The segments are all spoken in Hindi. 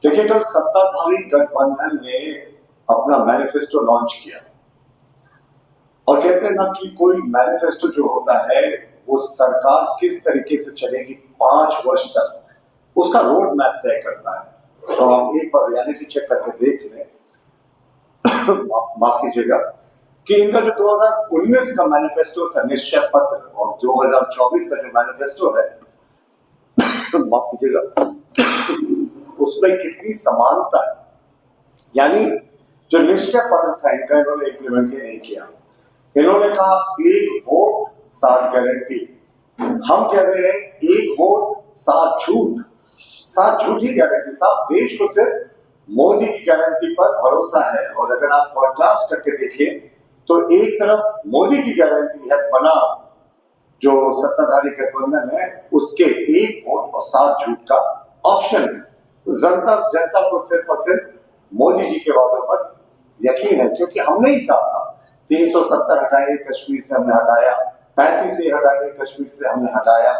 देखिए, कल सत्ताधारी गठबंधन ने अपना मैनिफेस्टो लॉन्च किया और कहते हैं ना कि कोई मैनिफेस्टो जो होता है वो सरकार किस तरीके से चलेगी 5 वर्ष तक, उसका रोड मैप तय करता है। तो आप एक बार रियलिटी चेक करके देख लें माफ कीजिएगा कि इनका जो 2019 का मैनिफेस्टो था निश्चय पत्र और 2024 का जो मैनिफेस्टो है माफ कीजिएगा उसमें कितनी समानता है। यानी जो निश्चय पत्र था इनका इन्होंने इम्प्लीमेंट ही नहीं किया। इन्होंने कहा 1 वोट 7 गारंटी, हम कह रहे हैं 1 वोट 7 झूठ। 7 झूठी गारंटी। साहब, देश को सिर्फ मोदी की गारंटी पर भरोसा है। और अगर आप कॉन्ट्रास्ट करके देखिए तो एक तरफ मोदी की गारंटी है बनाम जो सत्ताधारी गठबंधन है उसके 1 वोट और 7 झूठ का ऑप्शन है। जनता को सिर्फ और सिर्फ मोदी जी के वादों पर यकीन है, क्योंकि हमने ही कहा था 370 हटाएंगे कश्मीर से, हमने हटाया। 35 से हटाएंगे कश्मीर से, हमने हटाया।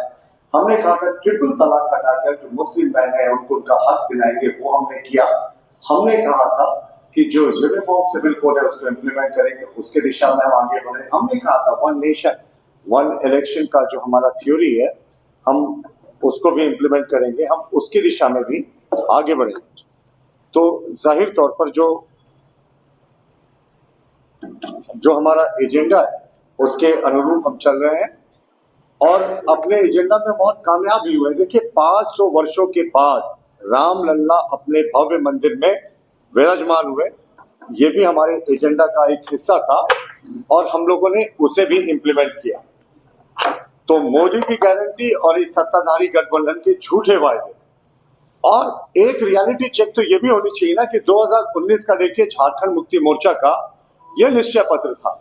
हमने कहा था ट्रिपल तलाक हटाकर जो मुस्लिम बहनें हैं उनको उनका हक दिलाएंगे, वो हमने किया। हमने कहा था कि जो यूनिफॉर्म सिविल कोड है उसको इम्प्लीमेंट करेंगे, उसके दिशा में हम आगे बढ़े। हमने कहा था 1 नेशन 1 इलेक्शन का जो हमारा थ्योरी है हम उसको भी इम्प्लीमेंट करेंगे, हम उसकी दिशा में भी आगे बढ़ेंगे। तो जाहिर तौर पर जो हमारा एजेंडा है उसके अनुरूप हम चल रहे हैं और अपने एजेंडा में बहुत कामयाब भी हुए। देखिए, 500 वर्षों के बाद रामलल्ला अपने भव्य मंदिर में विराजमान हुए, ये भी हमारे एजेंडा का एक हिस्सा था और हम लोगों ने उसे भी इम्प्लीमेंट किया। तो मोदी की गारंटी और इस सत्ताधारी गठबंधन के झूठे वायदे और एक रियलिटी चेक तो ये भी होनी चाहिए ना कि 2019 का देखिए झारखंड मुक्ति मोर्चा का यह निश्चय पत्र था।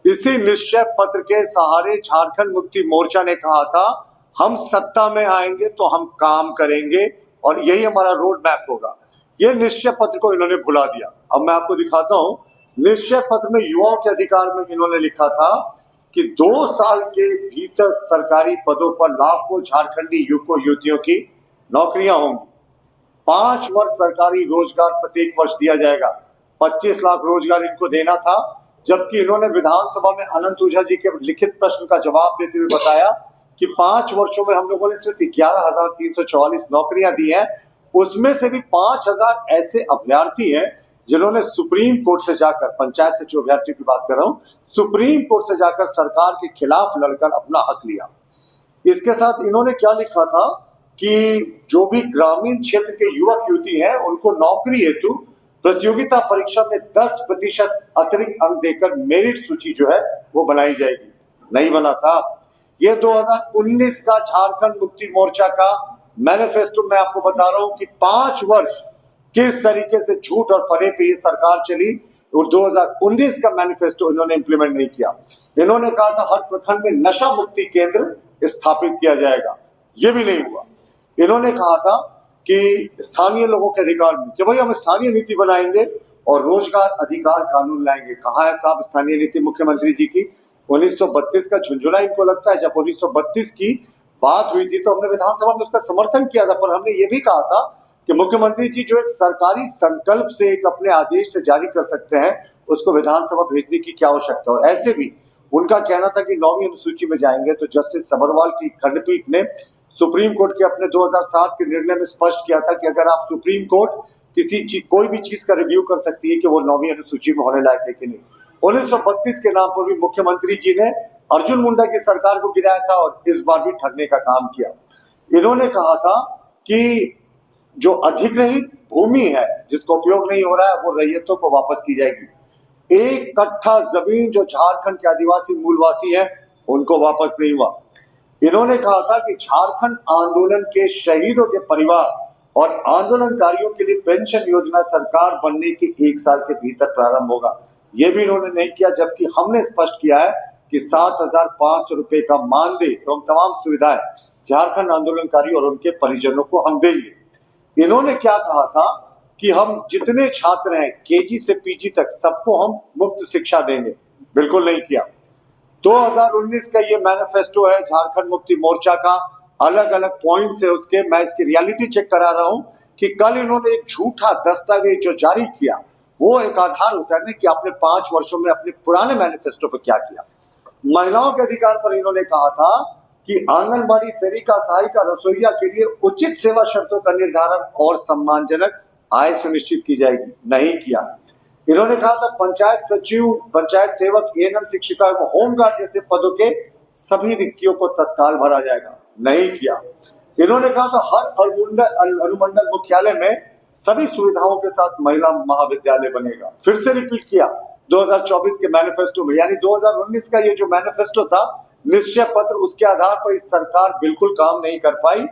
इसी निश्चय पत्र के सहारे झारखंड मुक्ति मोर्चा ने कहा था हम सत्ता में आएंगे तो हम काम करेंगे और यही हमारा रोड मैप होगा। यह निश्चय पत्र को इन्होंने भुला दिया। अब मैं आपको दिखाता हूं, निश्चय पत्र में युवाओं के अधिकार में इन्होंने लिखा था कि 2 साल के भीतर सरकारी पदों पर लाखों झारखंडी युवकों युवतियों की नौकरियां होंगी। 5 वर्ष सरकारी रोजगार प्रत्येक वर्ष दिया जाएगा। 25 लाख रोजगार इनको देना था, जबकि इन्होंने विधानसभा में अनंत ओझा जी के लिखित प्रश्न का जवाब देते हुए बताया कि 5 वर्षों में हम लोगों ने सिर्फ 11,344 नौकरियां दी हैं। उसमें से भी 5,000 ऐसे अभ्यर्थी हैं जिन्होंने सुप्रीम कोर्ट से जाकर, पंचायत से जो अभ्यर्थियों की बात कर रहा हूं, सुप्रीम कोर्ट से जाकर सरकार के खिलाफ लड़कर अपना हक लिया। इसके साथ इन्होंने क्या लिखा था कि जो भी ग्रामीण क्षेत्र के युवक युवती हैं उनको नौकरी हेतु प्रतियोगिता परीक्षा में 10% अतिरिक्त अंक देकर मेरिट सूची जो है वो बनाई जाएगी। नहीं बना साहब। ये 2019 का झारखंड मुक्ति मोर्चा का मैनिफेस्टो मैं आपको बता रहा हूं कि 5 वर्ष किस तरीके से झूठ और फरेब पे ये सरकार चली और 2019 का मैनिफेस्टो इन्होंने इंप्लीमेंट नहीं किया। इन्होंने कहा था हर प्रखंड में नशा मुक्ति केंद्र स्थापित किया जाएगा, ये भी नहीं हुआ। इन्होंने कहा था कि स्थानीय लोगों के अधिकार में कि भाई हम स्थानीय नीति बनाएंगे और रोजगार अधिकार कानून लाएंगे। कहाँ है साहब स्थानीय नीति मुख्यमंत्री जी की? 1932 का झुंझुना इनको लगता है। जब 1932 की बात हुई थी तो हमने विधानसभा में उसका समर्थन किया था, पर हमने ये भी कहा था कि मुख्यमंत्री जी जो एक सरकारी संकल्प से एक अपने आदेश से जारी कर सकते हैं उसको विधानसभा भेजने की क्या आवश्यकता। और ऐसे भी उनका कहना था कि 9वीं अनुसूची में जाएंगे, तो जस्टिस सबरवाल की खंडपीठ ने सुप्रीम कोर्ट के अपने 2007 के निर्णय में स्पष्ट किया था कि अगर आप सुप्रीम कोर्ट कोई भी चीज का रिव्यू कर सकती है कि वो 9वीं अनुसूची में होने लायक है कि नहीं। 1932 के नाम पर भी मुख्यमंत्री जी ने अर्जुन मुंडा की सरकार को गिराया था और इस बार भी ठगने का काम किया। इन्होंने कहा था कि जो अधिग्रहित भूमि है जिसका उपयोग नहीं हो रहा है वो रैयतों को वापस की जाएगी। 1 कट्ठा जमीन जो झारखंड के आदिवासी मूलवासी हैं उनको वापस नहीं हुआ। इन्होंने कहा था कि झारखंड आंदोलन के शहीदों के परिवार और आंदोलनकारियों के लिए पेंशन योजना सरकार बनने के 1 साल के भीतर प्रारंभ होगा। ये भी इन्होंने नहीं किया, जबकि हमने स्पष्ट किया है कि 7,500 रुपए का मानदेय एवं तमाम सुविधाएं झारखंड आंदोलनकारी और उनके परिजनों को हम देंगे। इन्होंने क्या कहा था कि हम जितने छात्र हैं केजी से पीजी तक सबको हम मुफ्त शिक्षा देंगे। बिल्कुल नहीं किया। 2019 का ये मैनिफेस्टो है झारखंड मुक्ति मोर्चा का, अलग अलग पॉइंट्स है उसके। मैं इसकी रियलिटी चेक करा रहा हूं कि कल इन्होंने एक झूठा दस्तावेज जो जारी किया वो एक आधार होता है ना कि आपने 5 वर्षों में अपने पुराने मैनिफेस्टो पर क्या किया। महिलाओं के अधिकार पर इन्होंने कहा था कि आंगनबाड़ी सेविका, सहायिका, रसोइया के लिए उचित सेवा शर्तों का निर्धारण और सम्मानजनक आय सुनिश्चित की जाएगी, नहीं किया। इन्होंने कहा था पंचायत सचिव, पंचायत सेवक, एएनएम शिक्षिका एवं होमगार्ड जैसे पदों के सभी रिक्तियों को तत्काल भरा जाएगा, नहीं किया। इन्होंने कहा था हर अनुमंडल मुख्यालय में सभी सुविधाओं के साथ महिला महाविद्यालय बनेगा। फिर से रिपीट किया 2024 के मैनिफेस्टो में, यानी 2019 का ये जो मैनिफेस्टो था निश्चय पत्र, उसके आधार पर इस सरकार बिल्कुल काम नहीं कर पाई।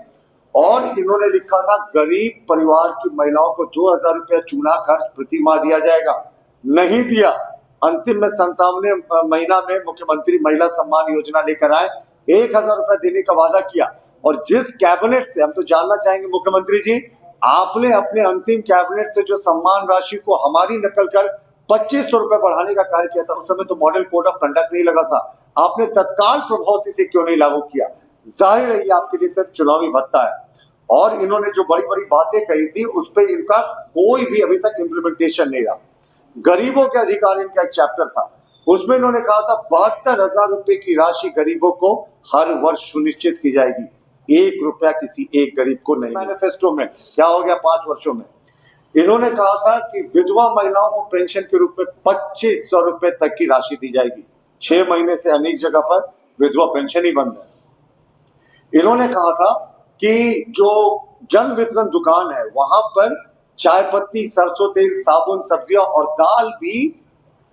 और इन्होंने लिखा था गरीब परिवार की महिलाओं को 2000 रुपया चूना खर्च प्रति माह दिया जाएगा, नहीं दिया। अंतिम में 57वें महीना में मुख्यमंत्री महिला सम्मान योजना लेकर आए, 1000 रुपया देने का वादा किया। और जिस कैबिनेट से, हम तो जानना चाहेंगे मुख्यमंत्री जी, आपने अपने अंतिम कैबिनेट से जो सम्मान राशि को हमारी नकल कर 2500 रुपए बढ़ाने का कार्य किया था, उस समय तो मॉडल कोड ऑफ कंडक्ट नहीं लगा था, आपने तत्काल प्रभाव से इसे क्यों नहीं लागू किया? जाहिर है ये आपके लिए सिर्फ चुनावी भत्ता है। और इन्होंने जो बड़ी बड़ी बातें कही थी उस पर इनका कोई भी अभी तक इम्प्लीमेंटेशन नहीं रहा। गरीबों के अधिकार इनका एक चैप्टर था, उसमें इन्होंने कहा था 72,000 रुपए की राशि गरीबों को हर वर्ष सुनिश्चित की जाएगी, 1 रुपया किसी एक गरीब को नहीं। मैनिफेस्टो में क्या हो गया 5 वर्षों में? इन्होंने कहा था कि विधवा महिलाओं को पेंशन के रूप में 2500 रुपए तक की राशि दी जाएगी। 6 महीने से अनेक जगह पर विधवा पेंशन ही बंद है। इन्होंने कहा था कि जो जन वितरण दुकान है वहां पर चाय पत्ती, सरसों तेल, साबुन, सब्जियां और दाल भी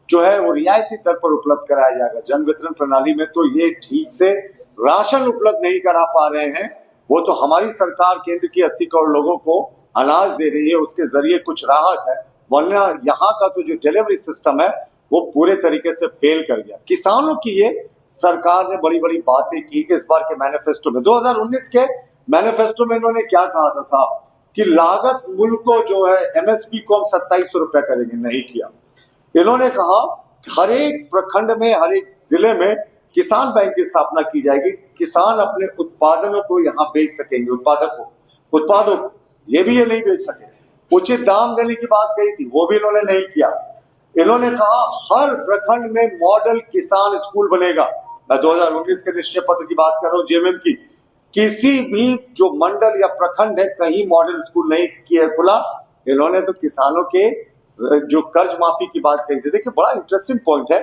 जो है वो रियायती दर पर उपलब्ध कराया जाएगा। जन वितरण प्रणाली में तो ये ठीक से राशन उपलब्ध नहीं करा पा रहे हैं, वो तो हमारी सरकार केंद्र की 80 करोड़ लोगों को अनाज दे रही है, उसके जरिए कुछ राहत है, वरना यहाँ का तो जो डिलीवरी सिस्टम है वो पूरे तरीके से फेल कर गया। किसानों की ये सरकार ने बड़ी बड़ी बातें की इस बार के मैनिफेस्टो में। 2019 के मैनिफेस्टो में इन्होंने क्या कहा था साहब कि लागत मूल्य को जो है एमएसपी को हम 2700 रुपया करेंगे, नहीं किया। इन्होंने कहा हर एक प्रखंड में, हर एक जिले में किसान बैंक की स्थापना की जाएगी, किसान अपने उत्पादनों को यहाँ बेच सकेंगे, उत्पादों को ये भी ये नहीं बेच सके। उचित दाम देने की बात कही थी, वो भी इन्होंने नहीं किया। इन्होंने कहा हर प्रखंड में मॉडल किसान स्कूल बनेगा। मैं 2019 के निश्चय पत्र की बात कर रहा हूँ, जेएमएम की। किसी भी जो मंडल या प्रखंड है कहीं मॉडल स्कूल नहीं किया खुला। इन्होंने तो किसानों के जो कर्ज माफी की बात कही थी, देखिए बड़ा इंटरेस्टिंग पॉइंट है,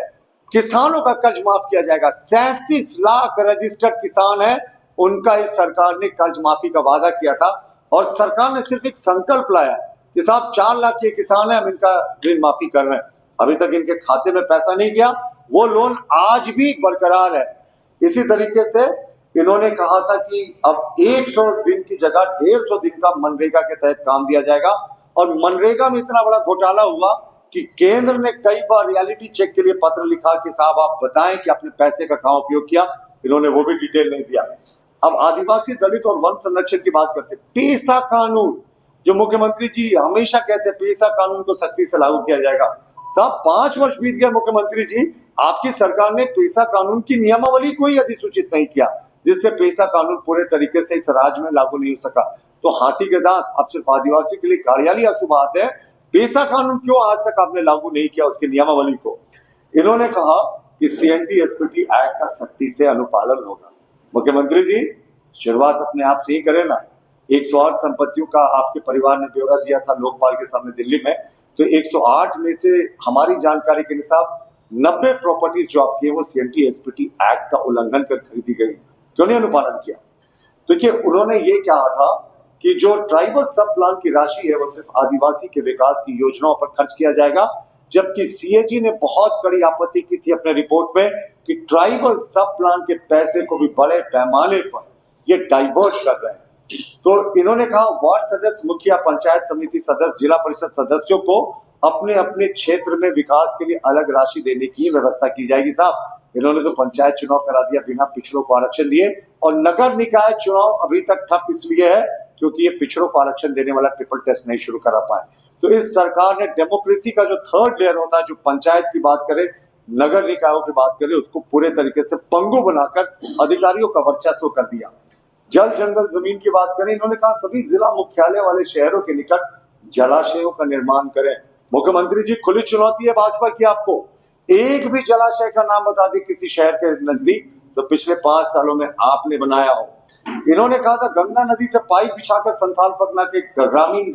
किसानों का कर्ज माफ किया जाएगा। 37 लाख रजिस्टर्ड किसान है, उनका इस सरकार ने कर्ज माफी का वादा किया था और सरकार ने सिर्फ एक संकल्प लाया कि साहब 4 लाख के किसान है, हम इनका ऋण माफी कर रहे हैं। अभी तक इनके खाते में पैसा नहीं गया, वो लोन आज भी बरकरार है। इसी तरीके से इन्होंने कहा था कि अब 100 दिन की जगह 150 दिन का मनरेगा के तहत काम दिया जाएगा। और मनरेगा में इतना बड़ा घोटाला हुआ कि केंद्र ने कई बार रियलिटी चेक के लिए पत्र लिखा कि साहब आप बताएं कि आपने पैसे का कहां उपयोग किया, इन्होंने वो भी डिटेल नहीं दिया। अब आदिवासी, दलित और वन संरक्षण की बात करते, पेसा कानून जो मुख्यमंत्री जी हमेशा कहते हैं पेसा कानून को सख्ती से लागू किया जाएगा। साहब 5 वर्ष बीत गए मुख्यमंत्री जी, आपकी सरकार ने पेसा कानून की नियमावली को ही अधिसूचित नहीं किया, जिससे पेसा कानून पूरे तरीके से इस राज्य में लागू नहीं हो सका। तो हाथी के दांत, अब सिर्फ आदिवासी के लिए काड़ियाली आंसू बहाते हैं, पेसा कानून क्यों आज तक आपने लागू नहीं किया उसकी नियमावली को। इन्होंने कहा कि CNT-SPT एक्ट का सख्ती से अनुपालन होगा। मुख्यमंत्री जी शुरुआत अपने आप से ही करें ना। 108 संपत्तियों का आपके परिवार ने ब्यौरा दिया था लोकपाल के सामने दिल्ली में, तो 108 में से हमारी जानकारी के अनुसार 90 प्रॉपर्टीज जो आपकी है वो CNT-SPT एक्ट का उल्लंघन कर खरीदी गई। क्यों नहीं अनुपालन किया? देखिए उन्होंने ये कहा था कि जो ट्राइबल सब प्लान की राशि है वो सिर्फ आदिवासी के विकास की योजनाओं पर खर्च किया जाएगा, जबकि CAG ने बहुत कड़ी आपत्ति की थी अपने रिपोर्ट में कि ट्राइबल सब प्लान के पैसे को भी बड़े पैमाने पर ये डाइवर्ट कर रहे हैं। तो इन्होंने कहा वार्ड सदस्य, मुखिया, पंचायत समिति सदस्य, जिला परिषद सदस्यों को अपने अपने क्षेत्र में विकास के लिए अलग राशि देने की व्यवस्था की जाएगी। साहब इन्होंने तो पंचायत चुनाव करा दिया बिना पिछड़ों को आरक्षण दिए, और नगर निकाय चुनाव अभी तक ठप इसलिए है क्योंकि ये पिछड़ों को आरक्षण देने वाला ट्रिपल टेस्ट नहीं शुरू करा पाए। तो इस सरकार ने डेमोक्रेसी का जो थर्ड लेयर होता है, जो पंचायत की बात करे, नगर निकायों की बात करे, उसको पूरे तरीके से पंगु बनाकर अधिकारियों का वर्चस्व कर दिया। जल जंगल जमीन की बात करें, इन्होंने कहा सभी जिला मुख्यालय वाले शहरों के निकट जलाशयों का निर्माण करें। मुख्यमंत्री जी, खुली चुनौती है भाजपा की आपको, एक भी जलाशय का नाम बता दे किसी शहर के नजदीक तो पिछले 5 सालों में आपने बनाया हो। इन्होंने कहा था गंगा नदी से पाइप बिछाकर संथाल परगना के ग्रामीण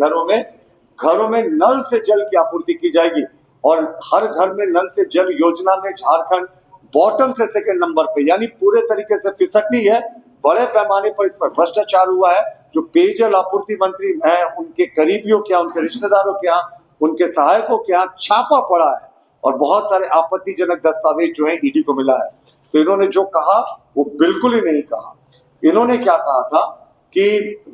घरों में नल से जल की आपूर्ति की जाएगी और हर घर में नल से जल योजना में झारखंड बॉटम से सेकंड नंबर पे, यानी पूरे तरीके से फिसड्डी है। बड़े पैमाने पर इस पर भ्रष्टाचार हुआ है। जो पेयजल आपूर्ति मंत्री है उनके करीबियों के यहाँ, उनके रिश्तेदारों के यहाँ, उनके सहायकों के यहाँ छापा पड़ा है और बहुत सारे आपत्तिजनक दस्तावेज जो है ईडी को मिला है। तो इन्होंने जो कहा वो बिल्कुल ही नहीं कहा। इन्होंने क्या कहा था कि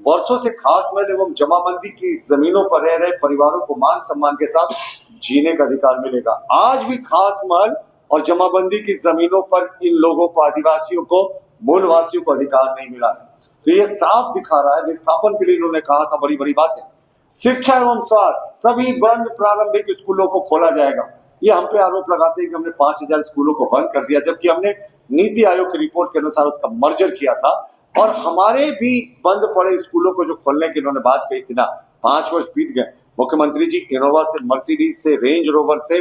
वर्षों से खास महल एवं जमाबंदी की जमीनों पर रह रहे परिवारों को मान सम्मान के साथ जीने का अधिकार मिलेगा। आज भी खास महल और जमाबंदी की जमीनों पर इन लोगों को, आदिवासियों को, मूलवासियों को अधिकार नहीं मिला है। तो ये साफ दिखा रहा है। विस्थापन के लिए इन्होंने कहा था बड़ी बड़ी बातें। शिक्षा एवं स्वास्थ्य, सभी बंद प्रारंभिक स्कूलों को खोला जाएगा। ये हम पे आरोप लगाते हैं कि हमने 5000 स्कूलों को बंद कर दिया, जबकि हमने नीति आयोग की रिपोर्ट के अनुसार उसका मर्जर किया था। और हमारे भी बंद पड़े स्कूलों को जो खोलने की इन्होंने बात कही थी ना, 5 वर्ष बीत गए। मुख्यमंत्री जी इनोवा से, मर्सिडीज से, रेंज रोवर से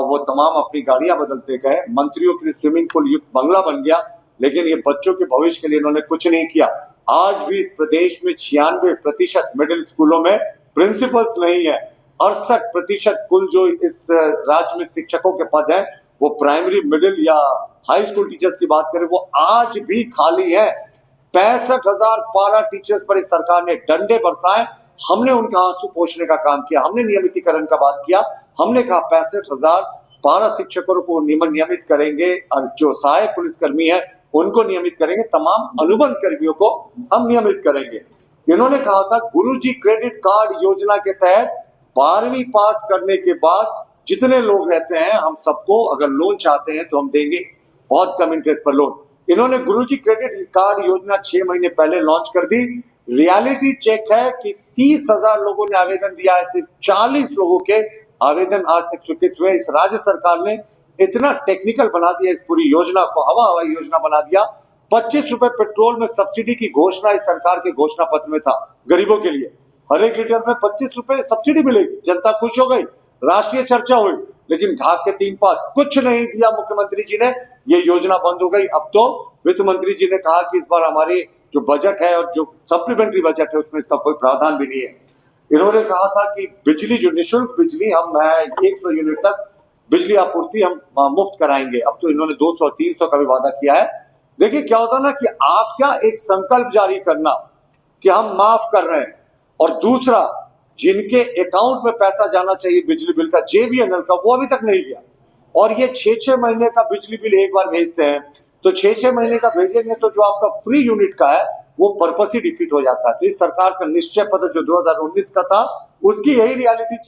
वो तमाम अपनी गाड़ियां बदलते गए। मंत्रियों के लिए स्विमिंग पूल युक्त बंगला बन गया, लेकिन ये बच्चों के भविष्य के लिए इन्होंने कुछ नहीं किया। आज भी इस प्रदेश में 96% मिडिल स्कूलों में प्रिंसिपल्स नहीं है। 68% कुल जो इस राज्य में शिक्षकों के पद हैं वो प्राइमरी, मिडिल या हाई स्कूल टीचर्स की बात करें वो आज भी खाली है। 65,000 पारा टीचर्स पर इस सरकार ने डंडे बरसाए। हमने उनका आंसू पोंछने का काम किया, हमने नियमितीकरण का बात किया। हमने कहा 65,000 पारा शिक्षकों को नियमित करेंगे और जो सहायक पुलिसकर्मी है उनको नियमित करेंगे, तमाम अनुबंध कर्मियों को हम नियमित करेंगे। इन्होंने कहा था गुरुजी क्रेडिट कार्ड योजना के तहत 12वीं पास करने के बाद जितने लोग रहते हैं हम सबको अगर लोन चाहते हैं तो हम देंगे, बहुत कम इंटरेस्ट पर लोन। इन्होंने गुरुजी क्रेडिट कार्ड योजना 6 महीने पहले लॉन्च कर दी। रियलिटी चेक है कि 30,000 लोगों ने आवेदन दिया है, सिर्फ 40 लोगों के आवेदन आज तक स्वीकृत हुए। इस राज्य सरकार ने इतना टेक्निकल बना दिया इस पूरी योजना को, हवाई योजना बना दिया। 25 रुपए पेट्रोल में सब्सिडी की घोषणा इस सरकार के घोषणा पत्र में था गरीबों के लिए। हर एक लीटर में 25 रुपए सब्सिडी मिलेगी, जनता खुश हो गई, राष्ट्रीय चर्चा हुई। लेकिन ढाक के 3 पात कुछ नहीं दिया मुख्यमंत्री जी ने, ये योजना बंद हो गई। अब तो वित्त मंत्री जी ने कहा कि इस बार हमारी जो बजट है और जो सप्लीमेंट्री बजट है उसमें इसका कोई प्रावधान भी नहीं है। इन्होंने कहा था कि बिजली, जो निःशुल्क बिजली हम 100 यूनिट तक बिजली आपूर्ति हम मुफ्त कराएंगे। अब तो इन्होंने 200 300 का भी वादा किया है। देखिए क्या होता है ना कि आप क्या एक संकल्प जारी करना कि हम माफ कर रहे हैं, और दूसरा जिनके अकाउंट में पैसा जाना चाहिए बिजली बिल का, जेवीएनएल का, वो अभी तक नहीं गया। और ये 6-6 महीने का बिजली बिल एक बार भेजते हैं, तो 6-6 महीने का भेजेंगे तो जो आपका फ्री यूनिट का है वो पर्पस ही डिफीट हो जाता है। तो इस सरकार का निश्चय पत्र जो 2019 का था उसकी यही रियलिटी